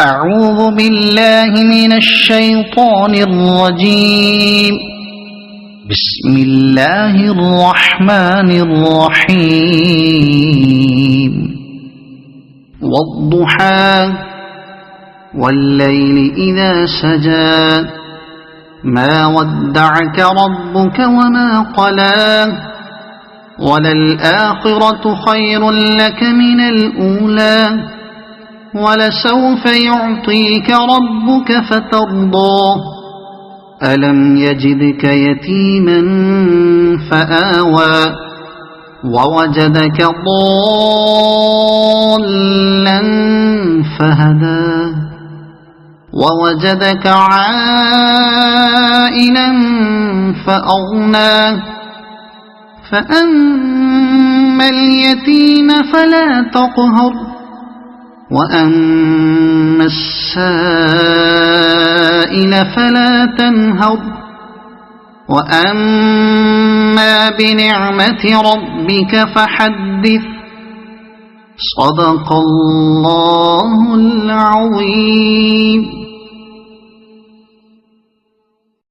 أعوذ بالله من الشيطان الرجيم. بسم الله الرحمن الرحيم. والضحى والليل إذا سجى ما ودعك ربك وما قلى وللآخرة خير لك من الأولى ولسوف يعطيك ربك فترضى ألم يجدك يتيما فآوى ووجدك ضالا فهدى ووجدك عائلا فأغنى فأما اليتيم فلا تقهر وأما السائل فلا تنهر وأما بنعمة ربك فحدث. صدق الله العظيم.